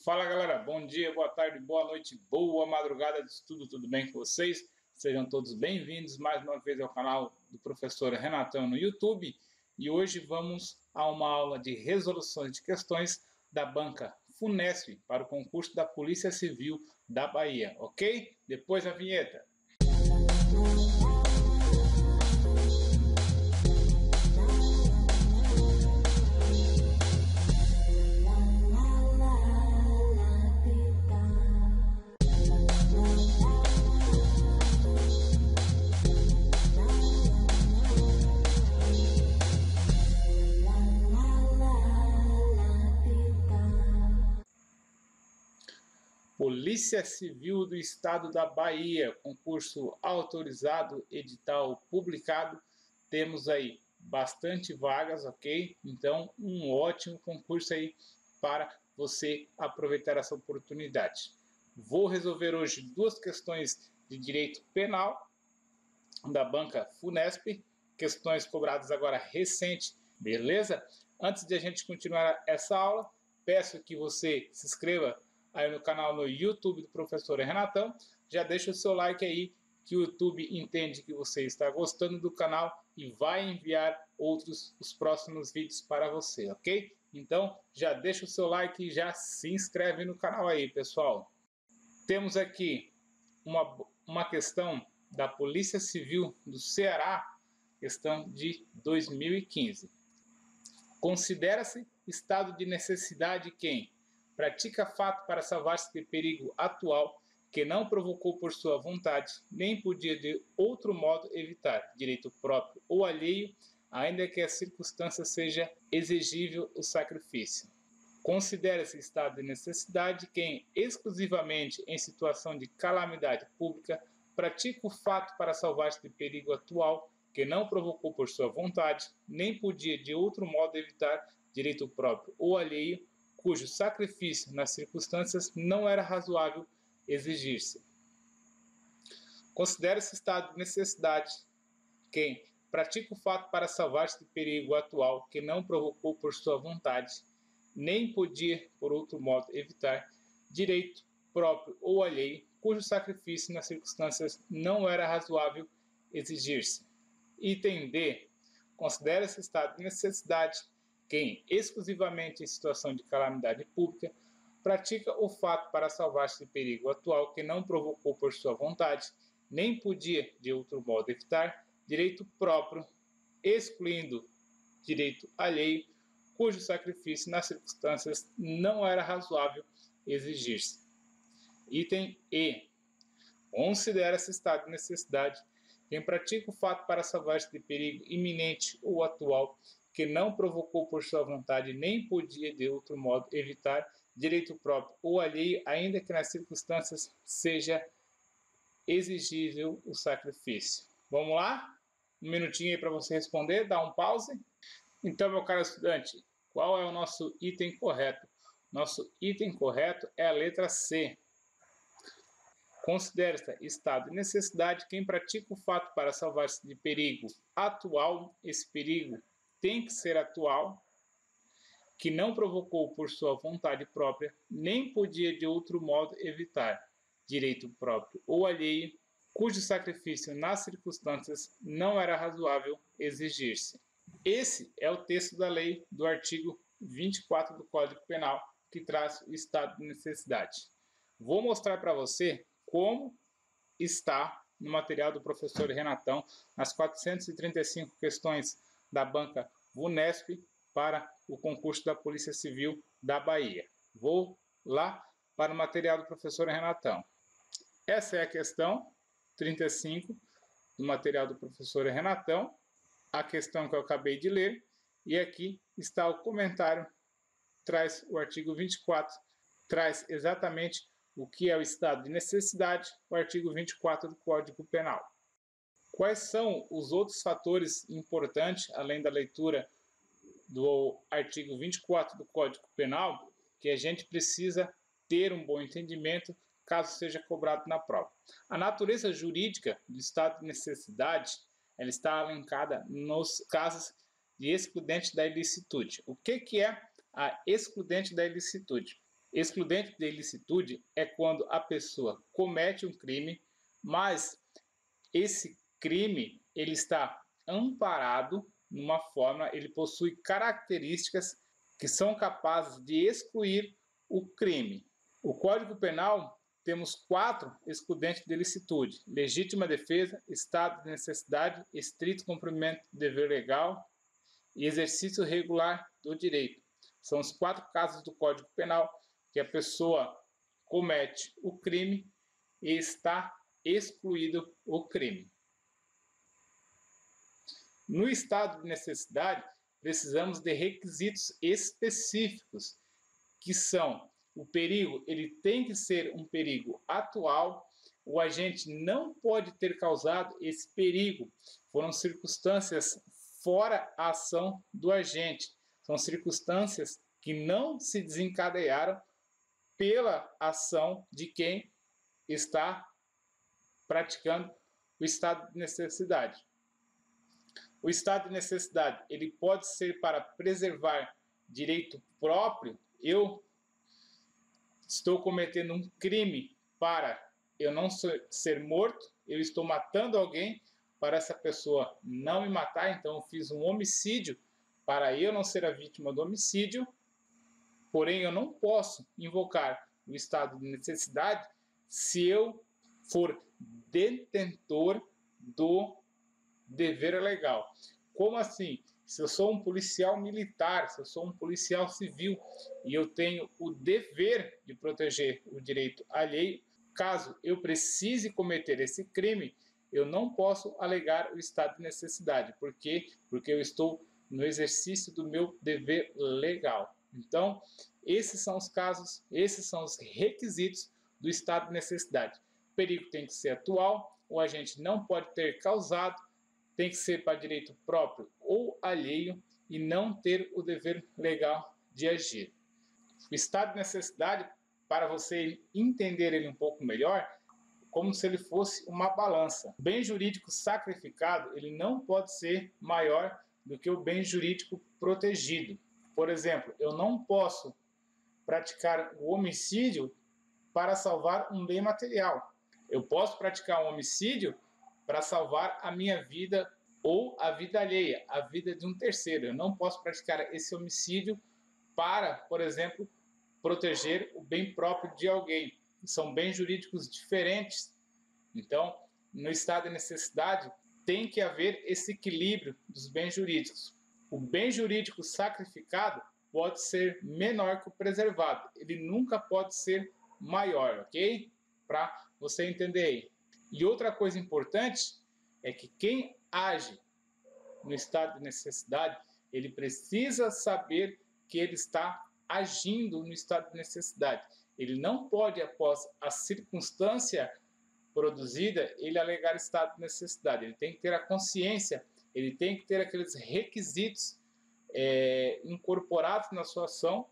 Fala galera, bom dia, boa tarde, boa noite, boa madrugada de estudo, tudo bem com vocês? Sejam todos bem-vindos mais uma vez ao canal do professor Renatão no YouTube e hoje vamos a uma aula de resoluções de questões da banca FUNESP para o concurso da Polícia Civil da Bahia, ok? Depois a vinheta. Polícia Civil do Estado da Bahia, concurso autorizado, edital publicado. Temos aí bastante vagas, ok? Então, um ótimo concurso aí para você aproveitar essa oportunidade. Vou resolver hoje duas questões de direito penal da banca FUNESP, questões cobradas agora recente, beleza? Antes de a gente continuar essa aula, peço que você se inscreva aí no canal no YouTube do professor Renatão, já deixa o seu like aí, que o YouTube entende que você está gostando do canal e vai enviar os próximos vídeos para você, ok? Então, já deixa o seu like e já se inscreve no canal aí, pessoal. Temos aqui uma questão da Polícia Civil do Ceará, questão de 2015. Considera-se estado de necessidade quem pratica fato para salvar-se de perigo atual que não provocou por sua vontade, nem podia de outro modo evitar, direito próprio ou alheio, ainda que a circunstância seja exigível o sacrifício. Considera-se estado de necessidade quem, exclusivamente em situação de calamidade pública, pratica o fato para salvar-se de perigo atual que não provocou por sua vontade, nem podia de outro modo evitar, direito próprio ou alheio, cujo sacrifício nas circunstâncias não era razoável exigir-se. Considera-se estado de necessidade quem pratica o fato para salvar-se de perigo atual que não provocou por sua vontade, nem podia por outro modo evitar, direito próprio ou alheio, cujo sacrifício nas circunstâncias não era razoável exigir-se. Item D. Considera-se estado de necessidade quem, exclusivamente em situação de calamidade pública, pratica o fato para salvar-se de perigo atual que não provocou por sua vontade, nem podia de outro modo evitar, direito próprio, excluindo direito alheio, cujo sacrifício nas circunstâncias não era razoável exigir-se. Item E. Considera-se estado de necessidade quem pratica o fato para salvar-se de perigo iminente ou atual que não provocou por sua vontade nem podia de outro modo evitar, direito próprio ou alheio, ainda que nas circunstâncias seja exigível o sacrifício. Vamos lá? Um minutinho aí para você responder, dá um pause. Então, meu caro estudante, qual é o nosso item correto? Nosso item correto é a letra C. Considera-se estado de necessidade quem pratica o fato para salvar-se de perigo atual, esse perigo tem que ser atual, que não provocou por sua vontade própria, nem podia de outro modo evitar, direito próprio ou alheio, cujo sacrifício nas circunstâncias não era razoável exigir-se. Esse é o texto da lei do artigo 24 do Código Penal, que traz o estado de necessidade. Vou mostrar para você como está no material do professor Renatão, nas 435 questões da banca FUNESP para o concurso da Polícia Civil da Bahia. Vou lá para o material do professor Renatão. Essa é a questão 35 do material do professor Renatão, a questão que eu acabei de ler, e aqui está o comentário, traz o artigo 24, traz exatamente o que é o estado de necessidade, o artigo 24 do Código Penal. Quais são os outros fatores importantes, além da leitura do artigo 24 do Código Penal, que a gente precisa ter um bom entendimento caso seja cobrado na prova? A natureza jurídica do estado de necessidade, ela está elencada nos casos de excludente da ilicitude. O que é a excludente da ilicitude? Excludente de ilicitude é quando a pessoa comete um crime, mas esse crime ele está amparado numa forma, ele possui características que são capazes de excluir o crime. O Código Penal temos 4 excludentes de ilicitude: legítima defesa, estado de necessidade, estrito cumprimento do dever legal e exercício regular do direito. São os 4 casos do Código Penal que a pessoa comete o crime e está excluído o crime. No estado de necessidade, precisamos de requisitos específicos, que são: o perigo ele tem que ser um perigo atual, o agente não pode ter causado esse perigo, foram circunstâncias fora a ação do agente, são circunstâncias que não se desencadearam pela ação de quem está praticando o estado de necessidade. O estado de necessidade ele pode ser para preservar direito próprio. Eu estou cometendo um crime para eu não ser morto, eu estou matando alguém para essa pessoa não me matar, então eu fiz um homicídio para eu não ser a vítima do homicídio. Porém, eu não posso invocar o estado de necessidade se eu for detentor do dever legal. Como assim? Se eu sou um policial militar, se eu sou um policial civil e eu tenho o dever de proteger o direito alheio, caso eu precise cometer esse crime, eu não posso alegar o estado de necessidade. Por quê? Porque eu estou no exercício do meu dever legal. Então, esses são os casos, esses são os requisitos do estado de necessidade. O perigo tem que ser atual, o agente não pode ter causado, tem que ser para direito próprio ou alheio e não ter o dever legal de agir. O estado de necessidade, para você entender ele um pouco melhor, como se ele fosse uma balança. O bem jurídico sacrificado, ele não pode ser maior do que o bem jurídico protegido. Por exemplo, eu não posso praticar o homicídio para salvar um bem material. Eu posso praticar um homicídio para salvar a minha vida ou a vida alheia, a vida de um terceiro. Eu não posso praticar esse homicídio para, por exemplo, proteger o bem próprio de alguém. São bens jurídicos diferentes. Então, no estado de necessidade, tem que haver esse equilíbrio dos bens jurídicos. O bem jurídico sacrificado pode ser menor que o preservado. Ele nunca pode ser maior, ok? Para você entender aí. E outra coisa importante é que quem age no estado de necessidade, ele precisa saber que ele está agindo no estado de necessidade. Ele não pode, após a circunstância produzida, ele alegar estado de necessidade. Ele tem que ter a consciência, ele tem que ter aqueles requisitos incorporados na sua ação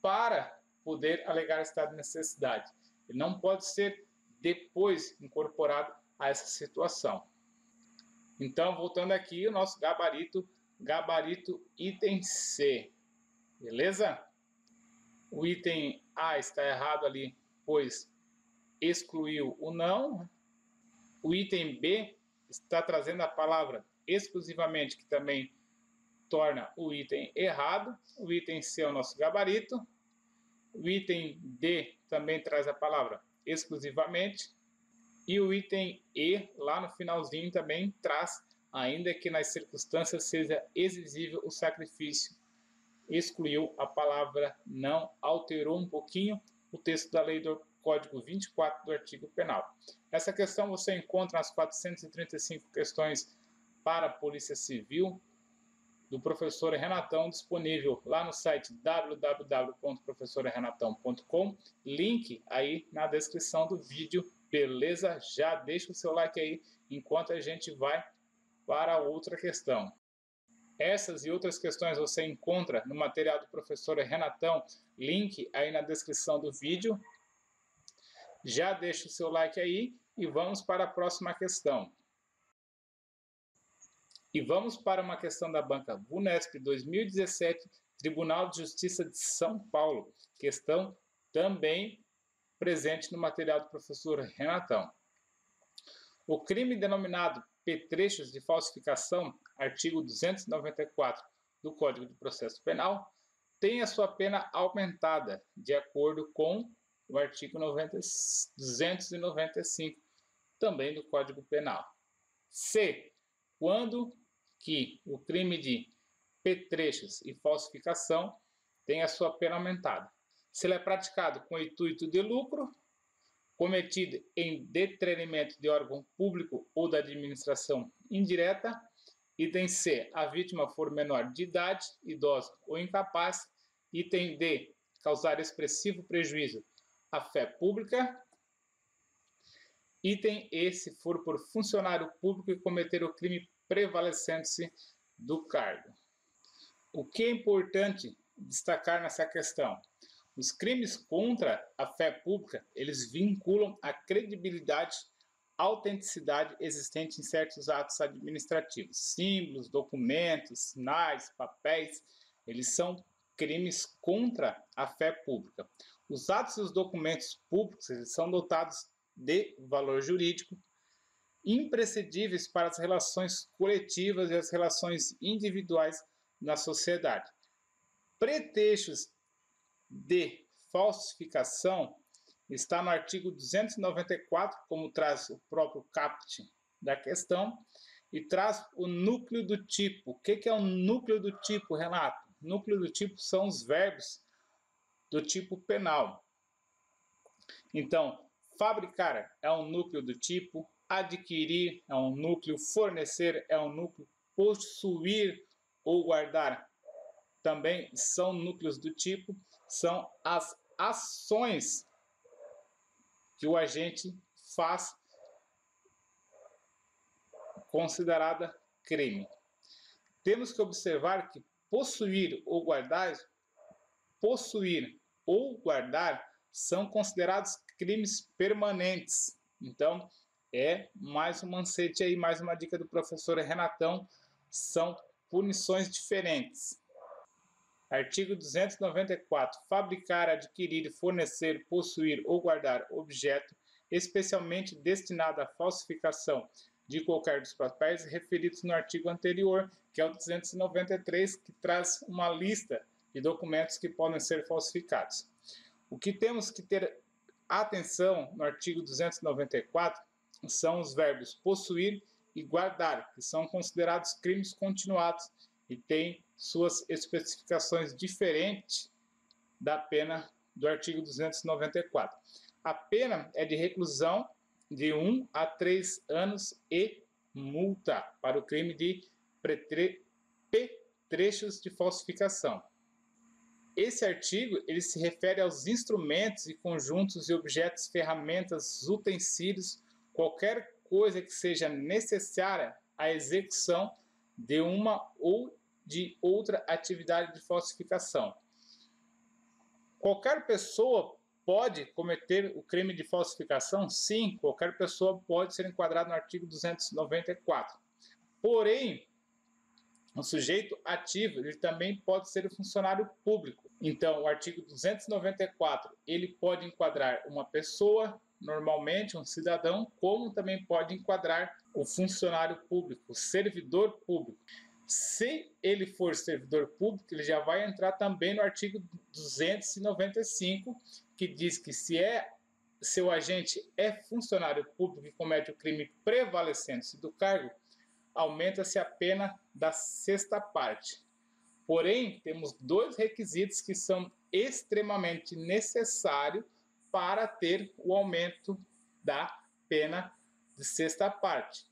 para poder alegar estado de necessidade. Ele não pode ser depois incorporado a essa situação. Então, voltando aqui, o nosso gabarito item C, beleza? O item A está errado ali, pois excluiu o não. O item B está trazendo a palavra exclusivamente, que também torna o item errado. O item C é o nosso gabarito. O item D também traz a palavra exclusivamente. E o item E, lá no finalzinho, também traz, ainda que nas circunstâncias seja exigível o sacrifício. Excluiu a palavra não, alterou um pouquinho o texto da lei do Código 24 do artigo penal. Essa questão você encontra nas 435 questões para a Polícia Civil, do professor Renatão, disponível lá no site www.professorrenatão.com, link aí na descrição do vídeo, beleza? Já deixa o seu like aí, enquanto a gente vai para outra questão. Essas e outras questões você encontra no material do professor Renatão, link aí na descrição do vídeo. Já deixa o seu like aí e vamos para a próxima questão. E vamos para uma questão da banca VUNESP 2017, Tribunal de Justiça de São Paulo. Questão também presente no material do professor Renatão. O crime denominado petrechos de falsificação, artigo 294 do Código de Processo Penal, tem a sua pena aumentada, de acordo com o artigo 295, também do Código Penal. C. Quando que o crime de petrechos e falsificação tem a sua pena aumentada. Se ele é praticado com intuito de lucro, cometido em detrimento de órgão público ou da administração indireta. Item C, a vítima for menor de idade, idosa ou incapaz. Item D, causar expressivo prejuízo à fé pública. Item E, se for por funcionário público e cometer o crime prevalecendo-se do cargo. O que é importante destacar nessa questão? Os crimes contra a fé pública, eles vinculam a credibilidade, autenticidade existente em certos atos administrativos. Símbolos, documentos, sinais, papéis, eles são crimes contra a fé pública. Os atos e os documentos públicos, eles são dotados de valor jurídico, imprescindíveis para as relações coletivas e as relações individuais na sociedade. Pretextos de falsificação está no artigo 294, como traz o próprio caput da questão, e traz o núcleo do tipo. O que é o núcleo do tipo, Renato? O núcleo do tipo são os verbos do tipo penal. Então, fabricar é um núcleo do tipo, adquirir é um núcleo, fornecer é um núcleo, possuir ou guardar também são núcleos do tipo, são as ações que o agente faz considerada crime. Temos que observar que possuir ou guardar são considerados crimes permanentes. Então, é mais um macete aí, mais uma dica do professor Renatão, são punições diferentes. Artigo 294. Fabricar, adquirir, fornecer, possuir ou guardar objeto especialmente destinado à falsificação de qualquer dos papéis referidos no artigo anterior, que é o 293, que traz uma lista de documentos que podem ser falsificados. O que temos que ter atenção no artigo 294 são os verbos possuir e guardar, que são considerados crimes continuados e têm suas especificações diferentes da pena do artigo 294. A pena é de reclusão de 1 a 3 anos e multa para o crime de petrechos de falsificação. Esse artigo ele se refere aos instrumentos e conjuntos e objetos, ferramentas, utensílios, qualquer coisa que seja necessária à execução de uma ou de outra atividade de falsificação. Qualquer pessoa pode cometer o crime de falsificação? Sim, qualquer pessoa pode ser enquadrada no artigo 294. Porém, o sujeito ativo ele também pode ser o funcionário público. Então, o artigo 294 ele pode enquadrar uma pessoa, normalmente um cidadão, como também pode enquadrar o funcionário público, o servidor público. Se ele for servidor público, ele já vai entrar também no artigo 295, que diz que se seu agente é funcionário público e comete o crime prevalecendo-se do cargo, aumenta-se a pena da sexta parte. Porém, temos dois requisitos que são extremamente necessários para ter o aumento da pena de sexta parte,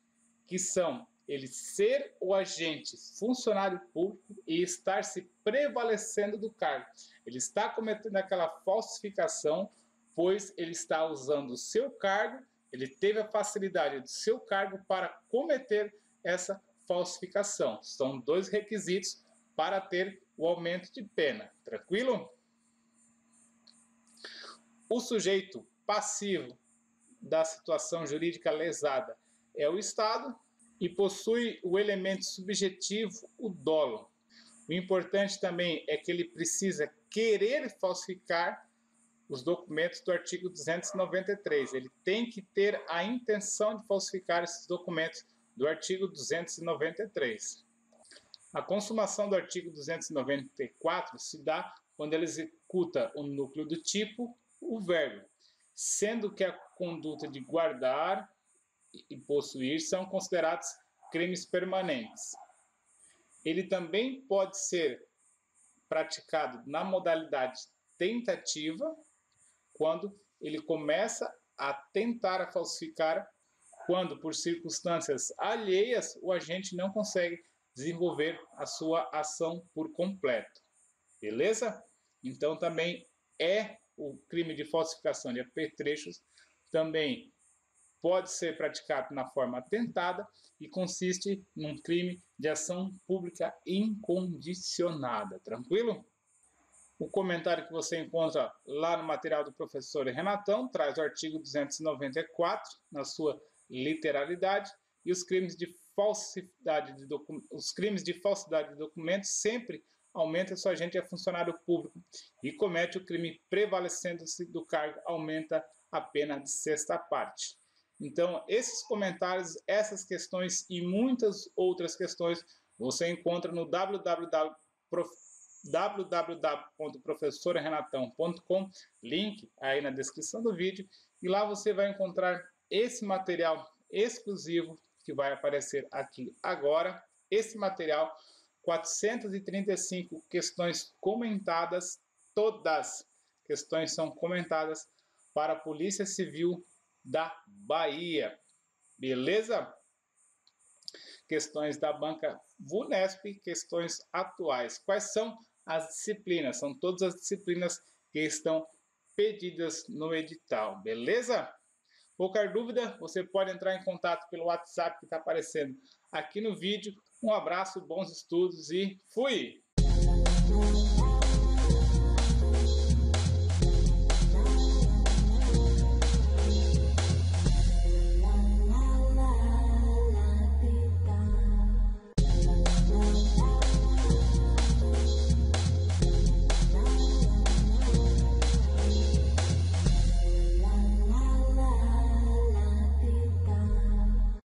que são ele ser o agente funcionário público e estar se prevalecendo do cargo. Ele está cometendo aquela falsificação, pois ele está usando o seu cargo, ele teve a facilidade do seu cargo para cometer essa falsificação. São dois requisitos para ter o aumento de pena. Tranquilo? O sujeito passivo da situação jurídica lesada é o Estado e possui o elemento subjetivo, o dolo. O importante também é que ele precisa querer falsificar os documentos do artigo 293. Ele tem que ter a intenção de falsificar esses documentos do artigo 293. A consumação do artigo 294 se dá quando ele executa o núcleo do tipo, o verbo, sendo que a conduta de guardar e possuir são considerados crimes permanentes. Ele também pode ser praticado na modalidade tentativa, quando ele começa a tentar a falsificar, quando por circunstâncias alheias o agente não consegue desenvolver a sua ação por completo. Beleza? Então também o crime de falsificação de apetrechos também pode ser praticado na forma tentada e consiste num crime de ação pública incondicionada. Tranquilo? O comentário que você encontra lá no material do professor Renatão traz o artigo 294 na sua literalidade e os crimes de falsidade de documentos sempre aumenta se o agente é funcionário público e comete o crime prevalecendo-se do cargo, aumenta a pena de sexta parte. Então, esses comentários, essas questões e muitas outras questões você encontra no www.professorrenatão.com, link aí na descrição do vídeo, e lá você vai encontrar esse material exclusivo que vai aparecer aqui agora, esse material, 435 questões comentadas, todas questões são comentadas para a Polícia Civil da Bahia, beleza? Questões da banca VUNESP, questões atuais. Quais são as disciplinas? São todas as disciplinas que estão pedidas no edital, beleza? Qualquer dúvida, você pode entrar em contato pelo WhatsApp que está aparecendo aqui no vídeo. Um abraço, bons estudos e fui!